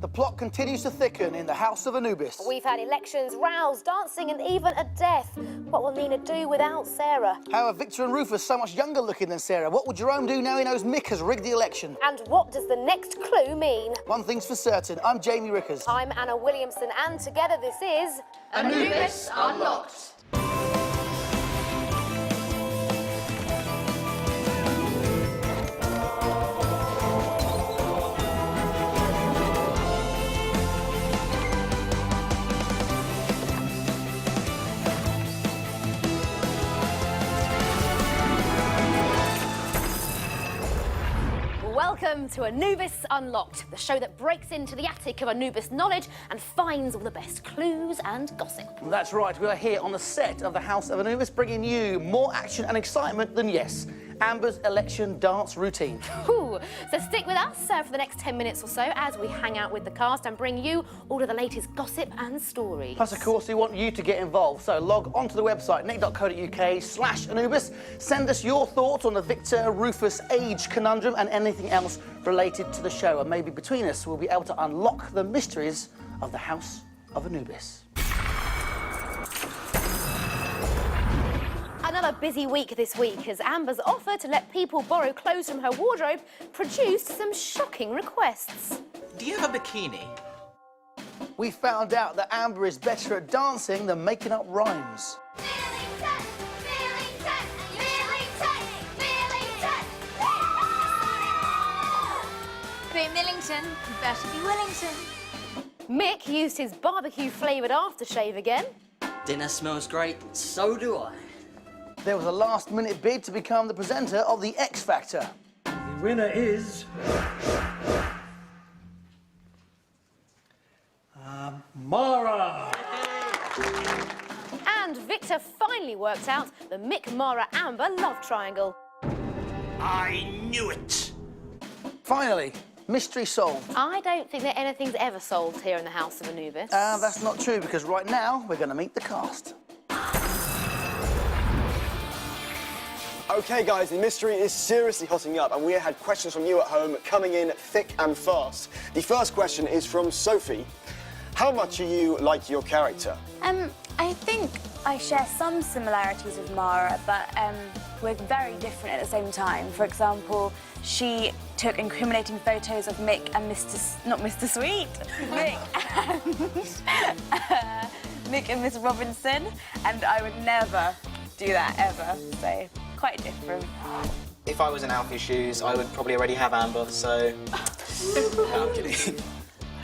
The plot continues to thicken in the House of Anubis. We've had elections, rows, dancing and even a death. What will Nina do without Sarah? How are Victor and Rufus so much younger looking than Sarah? What will Jerome do now he knows Mick has rigged the election? And what does the next clue mean? One thing's for certain, I'm Jamie Rickers. I'm Anna Williamson, and together this is... Anubis Unlocked. Welcome to Anubis Unlocked, the show that breaks into the attic of Anubis knowledge and finds all the best clues and gossip. That's right, we are here on the set of the House of Anubis, bringing you more action and excitement than, yes, Amber's election dance routine. Ooh, so stick with us for the next 10 minutes or so as we hang out with the cast and bring you all of the latest gossip and stories. Plus, of course, we want you to get involved, so log onto the website, nick.co.uk/Anubis. Send us your thoughts on the Victor Rufus age conundrum and anything else related to the show, and maybe between us we'll be able to unlock the mysteries of the House of Anubis. Another busy week this week as Amber's offer to let people borrow clothes from her wardrobe produced some shocking requests. Do you have a bikini? We found out that Amber is better at dancing than making up rhymes. Be Millington, better be Wellington. Mick used his barbecue-flavoured aftershave again. Dinner smells great, so do I. There was a last-minute bid to become the presenter of The X Factor. The winner is... Mara! And Victor finally worked out the Mick-Mara-Amber love triangle. I knew it! Finally, mystery solved. I don't think that anything's ever solved here in the House of Anubis. That's not true, because right now we're going to meet the cast. OK, guys, the mystery is seriously hotting up, and we had questions from you at home coming in thick and fast. The first question is from Sophie. How much are you like your character? I think I share some similarities with Mara, but we're very different at the same time. For example, she took incriminating photos of Mick and not Mr. Sweet, Mick and Miss Robinson, and I would never do that ever, so quite different. If I was in Alfie's shoes, I would probably already have Amber, so... No, I'm kidding.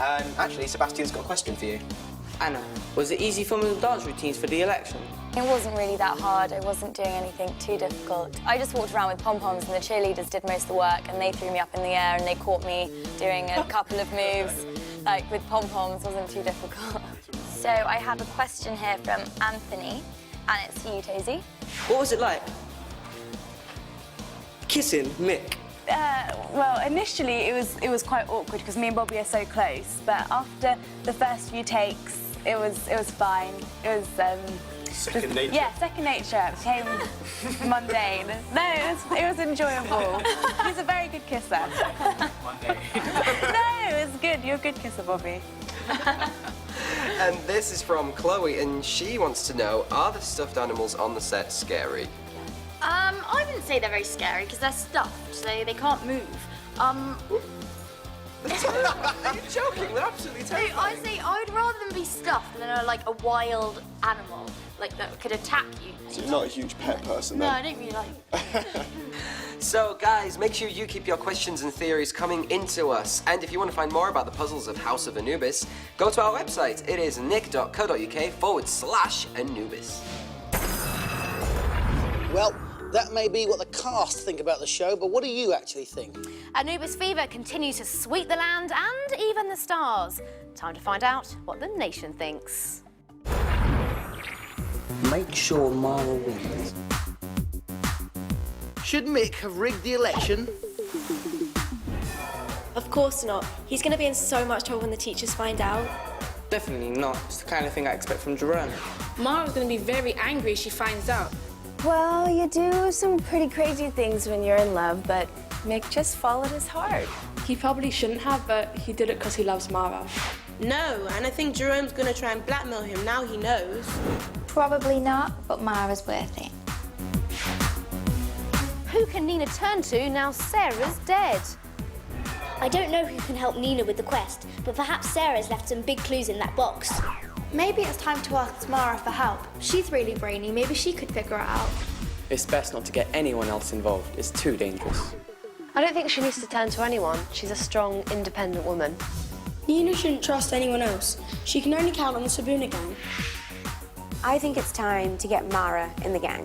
Actually, Sebastian's got a question for you. Anna, was it easy filming the dance routines for the election? It wasn't really that hard. I wasn't doing anything too difficult. I just walked around with pom-poms and the cheerleaders did most of the work and they threw me up in the air and they caught me doing a couple of moves, like with pom-poms. Wasn't too difficult. So I have a question here from Anthony, and it's you, Tozy. What was it like? Kissing Mick? Well, initially it was quite awkward because me and Bobby are so close, but after the first few takes, it was fine. It was Second nature. Yeah, second nature. It became mundane. No, it was enjoyable. He's a very good kisser. Monday. No, it was good. You're a good kisser, Bobby. And this is from Chloe, and she wants to know, are the stuffed animals on the set scary? I wouldn't say they're very scary because they're stuffed, so they can't move. Are you joking? They're absolutely So terrifying. I say I would rather them be stuffed than like a wild animal, like that could attack you. So you're not a huge pet person, No, then? I don't really like. So, guys, make sure you keep your questions and theories coming into us. And if you want to find more about the puzzles of House of Anubis, go to our website. It is nick.co.uk/Anubis. Well, that may be what the cast think about the show, but what do you actually think? Anubis fever continues to sweep the land and even the stars. Time to find out what the nation thinks. Make sure Mara wins. Should Mick have rigged the election? Of course not. He's going to be in so much trouble when the teachers find out. Definitely not. It's the kind of thing I expect from Jerome. Mara's going to be very angry if she finds out. Well, you do some pretty crazy things when you're in love, but Mick just followed his heart. He probably shouldn't have, but he did it because he loves Mara. No, and I think Jerome's going to try and blackmail him now he knows. Probably not, but Mara's worth it. Who can Nina turn to now Sarah's dead? I don't know who can help Nina with the quest, but perhaps Sarah's left some big clues in that box. Maybe it's time to ask Mara for help. She's really brainy. Maybe she could figure it out. It's best not to get anyone else involved. It's too dangerous. I don't think she needs to turn to anyone. She's a strong, independent woman. Nina shouldn't trust anyone else. She can only count on the Sabuna gang. I think it's time to get Mara in the gang,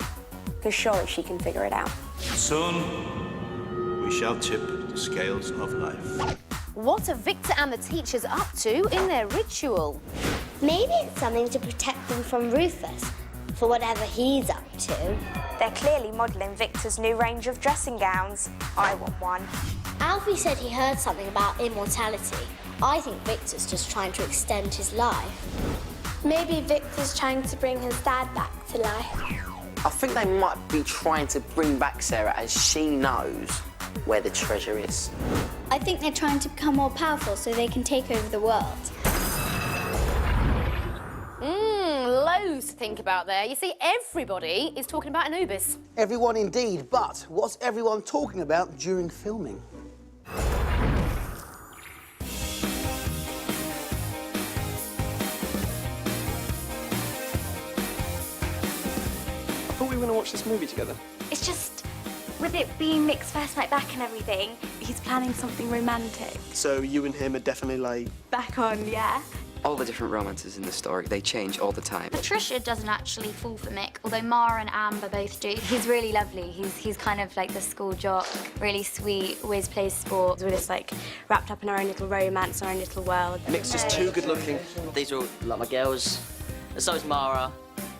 because surely she can figure it out. Soon, we shall tip the scales of life. What are Victor and the teachers up to in their ritual? Maybe it's something to protect them from Rufus, for whatever he's up to. They're clearly modelling Victor's new range of dressing gowns. I want one. Alfie said he heard something about immortality. I think Victor's just trying to extend his life. Maybe Victor's trying to bring his dad back to life. I think they might be trying to bring back Sarah as she knows where the treasure is. I think they're trying to become more powerful so they can take over the world. Loads to think about there. You see, everybody is talking about Anubis. Everyone indeed, but what's everyone talking about during filming? I thought we were going to watch this movie together. It's just, with it being Nick's first night back and everything, he's planning something romantic. So you and him are definitely like... Back on, yeah? All the different romances in the story, they change all the time. Patricia doesn't actually fall for Mick, although Mara and Amber both do. He's really lovely. He's kind of like the school jock, really sweet, always plays sports. We're just like wrapped up in our own little romance, our own little world. Mick's just too good looking. These are all like my girls. And so is Mara,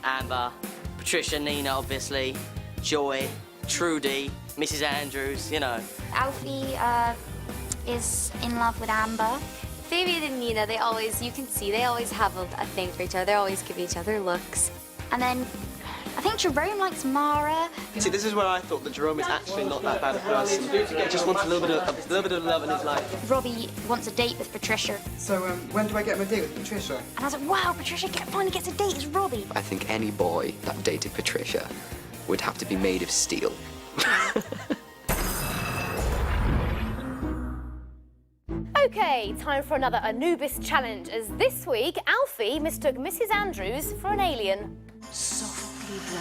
Amber, Patricia, Nina, obviously, Joy, Trudy, Mrs. Andrews, you know. Alfie is in love with Amber. Phoebe and Nina, they always have a thing for each other. They always give each other looks. And then I think Jerome likes Mara. See, this is where I thought that Jerome is actually not that bad a person. He just wants a little bit of love in his life. Robbie wants a date with Patricia. So, when do I get my date with Patricia? And I was like, wow, Patricia finally gets a date, it's Robbie. I think any boy that dated Patricia would have to be made of steel. OK, time for another Anubis challenge, as this week, Alfie mistook Mrs. Andrews for an alien. Softly blow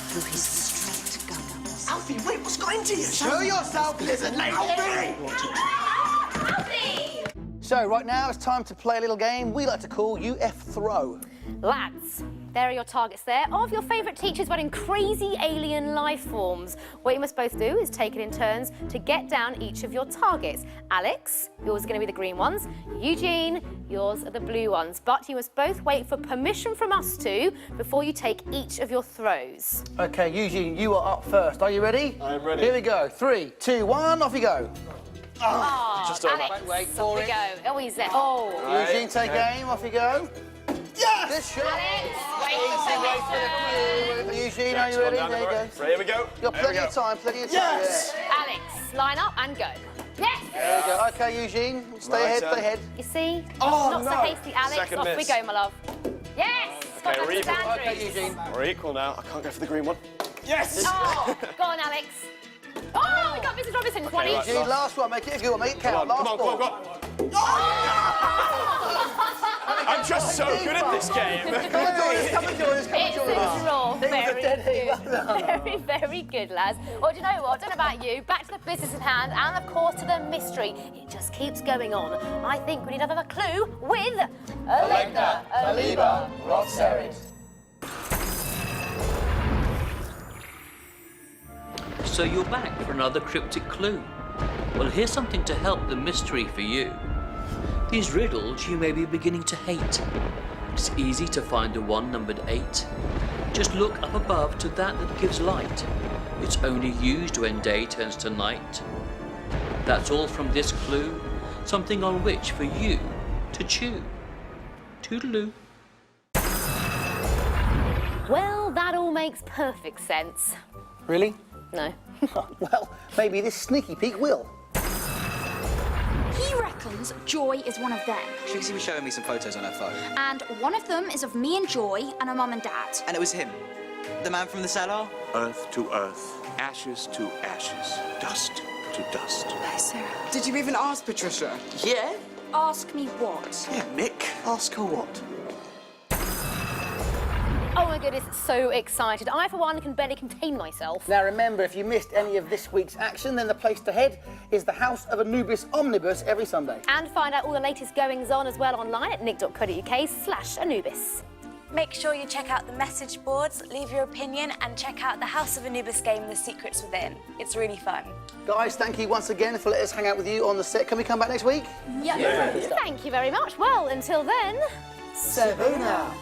through his straight gums. Alfie, wait, what's got into you? Show yourself, lizard lady! Alfie! So, right now, it's time to play a little game we like to call UF Throw. Lads, there are your targets there of your favourite teachers but in crazy alien life forms. What you must both do is take it in turns to get down each of your targets. Alex, yours is going to be the green ones. Eugene, yours are the blue ones. But you must both wait for permission from us two before you take each of your throws. OK, Eugene, you are up first. Are you ready? I'm ready. Here we go. 3, 2, 1, off you go. Oh, just Alex, wait for off it. you go. Oh, he's there. Oh. Eugene, take aim. Off you go. Yes! Good shot. Alex, Eugene, are you ready? There you go. Right, here we go. You've got plenty of time, plenty of time. Yes! Alex, line up and go. Yes! There you go. OK, Eugene, stay ahead, stay ahead. You see? Oh, Not so no. hasty, Alex. Second Off we miss. go, my love. Yes! Okay, Got we're Mrs. equal. Andrews. OK, Eugene. We're equal now. I can't go for the green one. Yes! Oh, go on, Alex. Oh, we got Mrs. Robinson. Come on, right, Eugene, last one. Make it a good one. Make it count. Come Last on, ball. come on. I'm just so good at this game. Come and join us, come and join us, come and It's join a us. draw. Very dead heat. good. Very, very good, lads. Well, do you know what? I don't know about you. Back to the business in hand and, of course, to the mystery. It just keeps going on. I think we need another clue with Alegna, Aliba, Rothserid. So you're back for another cryptic clue. Well, here's something to help the mystery for you. These riddles you may be beginning to hate. It's easy to find the one numbered 8. Just look up above to that gives light. It's only used when day turns to night. That's all from this clue, something on which for you to chew. Toodaloo. Well, that all makes perfect sense. Really? No. Well, maybe this sneaky peek will. He reckons Joy is one of them. Trixie was showing me some photos on her phone. And one of them is of me and Joy and her mum and dad. And it was him. The man from the cellar. Earth to earth, ashes to ashes, dust to dust. Hey, Sarah. Did you even ask Patricia? Yeah? Ask me what? Yeah, Mick. Ask her what? Oh my goodness, so excited. I, for one, can barely contain myself. Now remember, if you missed any of this week's action, then the place to head is the House of Anubis Omnibus every Sunday. And find out all the latest goings-on as well online at nick.co.uk/Anubis. Make sure you check out the message boards, leave your opinion, and check out the House of Anubis game, The Secrets Within. It's really fun. Guys, thank you once again for letting us hang out with you on the set. Can we come back next week? Yeah. Thank you very much. Well, until then... Savona.